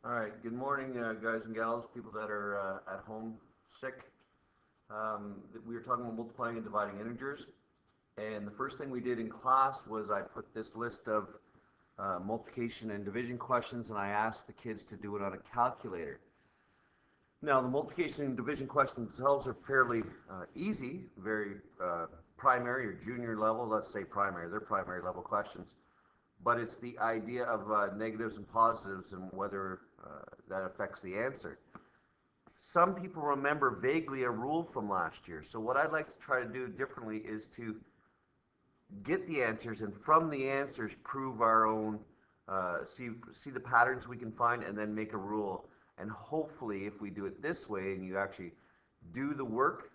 All right, good morning, guys and gals, people that are at home sick. We were talking about multiplying and dividing integers, and the first thing we did in class was I put this list of multiplication and division questions, and I asked the kids to do it on a calculator. Now, the multiplication and division questions themselves are fairly easy, very primary or junior level, let's say primary, they're primary level questions. But it's the idea of negatives and positives and whether that affects the answer. Some people remember vaguely a rule from last year. So what I'd like to try to do differently is to get the answers and from the answers prove our own, see the patterns we can find and then make a rule. And hopefully if we do it this way and you actually do the work,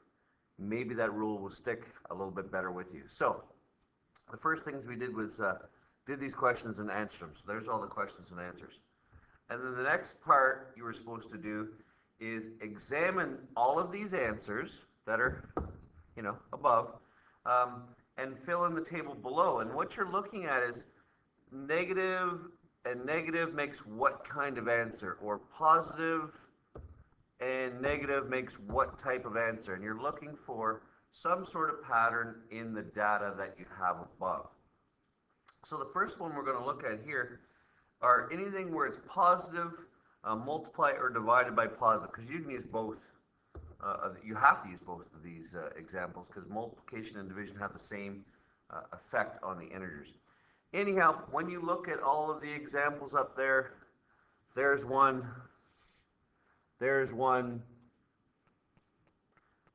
maybe that rule will stick a little bit better with you. So the first things we did was did these questions and answered them. So there's all the questions and answers. And then the next part you were supposed to do is examine all of these answers that are, above, and fill in the table below. And what you're looking at is negative and negative makes what kind of answer, or positive and negative makes what type of answer. And you're looking for some sort of pattern in the data that you have above. So the first one we're going to look at here are anything where it's positive, multiply or divided by positive, because you can use both. You have to use both of these examples because multiplication and division have the same effect on the integers. Anyhow, when you look at all of the examples up there, there's one, there's one,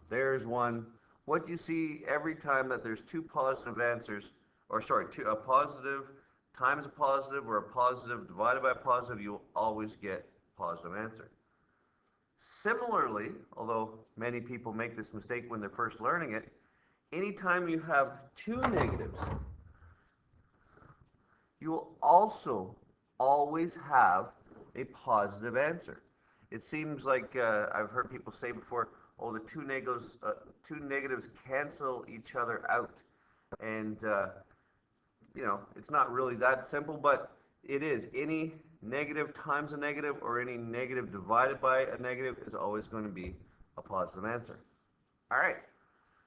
there's one. What you see every time that there's two positive answers, a positive times a positive or a positive divided by a positive, you'll always get a positive answer. Similarly, although many people make this mistake when they're first learning it, anytime you have two negatives, you will also always have a positive answer. It seems like I've heard people say before, oh, the two negatives cancel each other out. And it's not really that simple, but it is. Any negative times a negative or any negative divided by a negative is always going to be a positive answer. All right,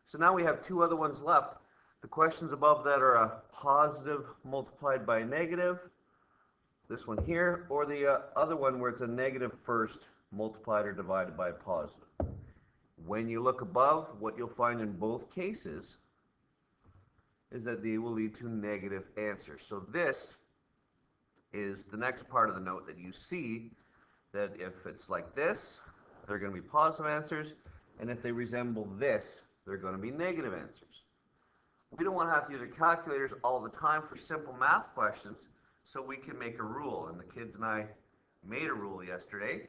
so now we have two other ones left. The questions above that are a positive multiplied by a negative, this one here, or the other one where it's a negative first multiplied or divided by a positive. When you look above, what you'll find in both cases is that they will lead to negative answers. So this is the next part of the note that you see, that if it's like this, they're going to be positive answers, and if they resemble this, they're going to be negative answers. We don't want to have to use our calculators all the time for simple math questions, so we can make a rule, and the kids and I made a rule yesterday.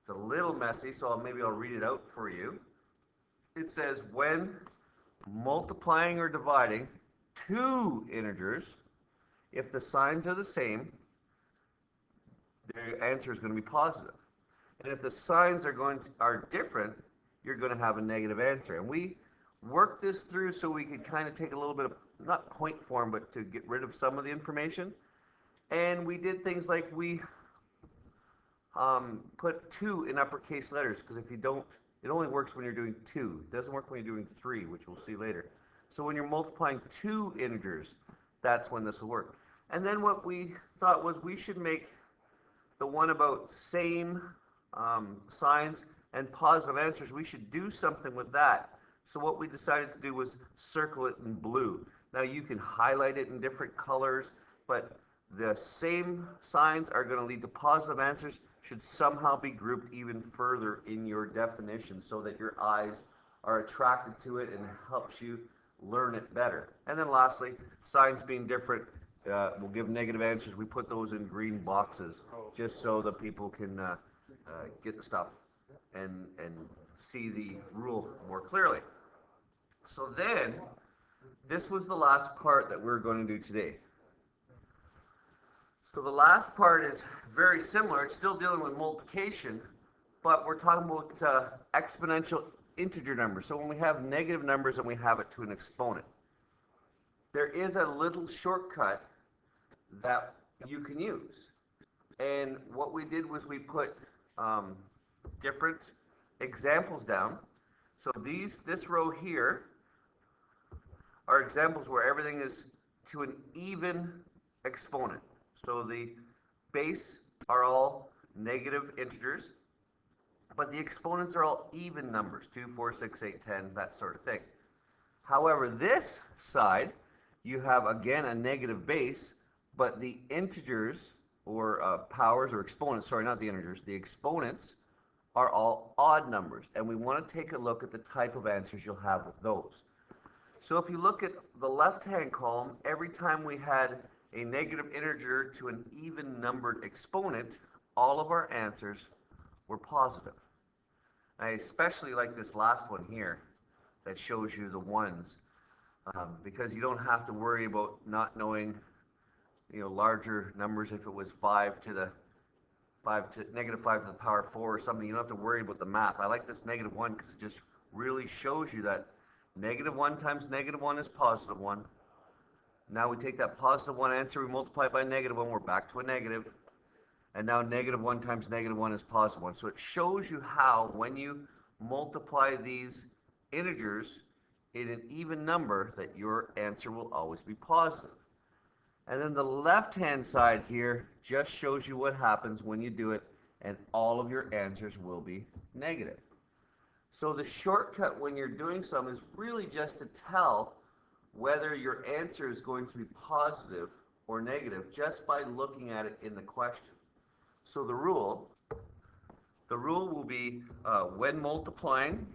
It's a little messy, so maybe I'll read it out for you. It says, when multiplying or dividing two integers, if the signs are the same, the answer is going to be positive. And if the signs are different, you're going to have a negative answer. And we worked this through so we could kind of take a little bit of, not point form, but to get rid of some of the information. And we did things like we put 2 in uppercase letters, because if you don't, it only works when you're doing 2. It doesn't work when you're doing 3, which we'll see later. So when you're multiplying two integers, that's when this will work. And then what we thought was we should make the one about same signs and positive answers, we should do something with that. So what we decided to do was circle it in blue. Now you can highlight it in different colors, but the same signs are going to lead to positive answers should somehow be grouped even further in your definition so that your eyes are attracted to it and helps you learn it better. And then lastly, signs being different will give negative answers. We put those in green boxes just so that people can get the stuff and see the rule more clearly. So then, this was the last part that we're going to do today. So the last part is very similar. It's still dealing with multiplication, but we're talking about exponential integer numbers. So when we have negative numbers and we have it to an exponent, there is a little shortcut that you can use. And what we did was we put different examples down. So this row here are examples where everything is to an even exponent. So the base are all negative integers, but the exponents are all even numbers, 2, 4, 6, 8, 10, that sort of thing. However, this side, you have again a negative base, but the integers or powers or exponents, sorry, not the integers, the exponents are all odd numbers. And we want to take a look at the type of answers you'll have with those. So if you look at the left-hand column, every time we had a negative integer to an even numbered exponent, all of our answers were positive. I especially like this last one here that shows you the ones, because you don't have to worry about not knowing, larger numbers. If it was negative 5 to the power 4 or something, you don't have to worry about the math. I like this negative 1 because it just really shows you that negative 1 times negative 1 is positive 1. Now we take that positive 1 answer, we multiply it by negative 1, we're back to a negative. And now negative 1 times negative 1 is positive 1. So it shows you how, when you multiply these integers in an even number, that your answer will always be positive. And then the left-hand side here just shows you what happens when you do it, and all of your answers will be negative. So the shortcut when you're doing some is really just to tell whether your answer is going to be positive or negative just by looking at it in the question. So the rule will be when multiplying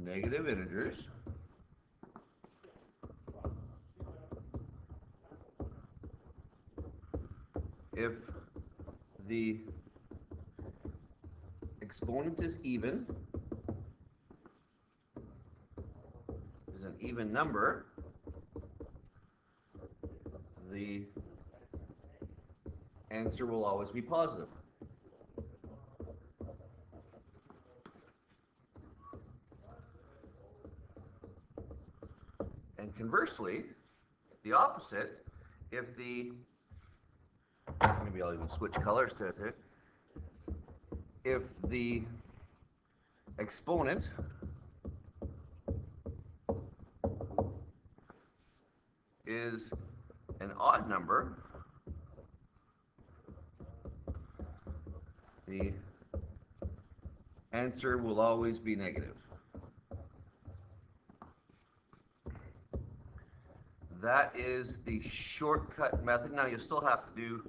negative integers, if the exponent is an even number, the answer will always be positive. And conversely, the opposite, maybe I'll even switch colors to it. If the exponent is an odd number, the answer will always be negative. That is the shortcut method. Now, you'll still have to do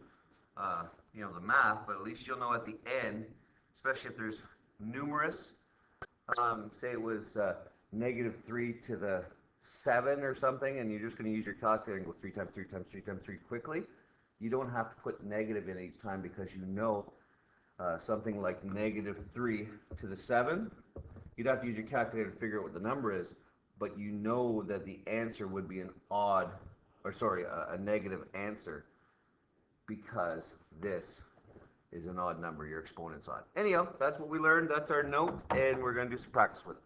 the math, but at least you'll know at the end, especially if there's numerous, say it was negative 3 to the 7 or something, and you're just going to use your calculator and go 3 times 3 times 3 times 3 quickly. You don't have to put negative in each time, because you know something like negative 3 to the 7, you'd have to use your calculator to figure out what the number is, but you know that the answer would be a negative answer, because this is an odd number, your exponent's odd. Anyhow, that's what we learned. That's our note, and we're going to do some practice with it.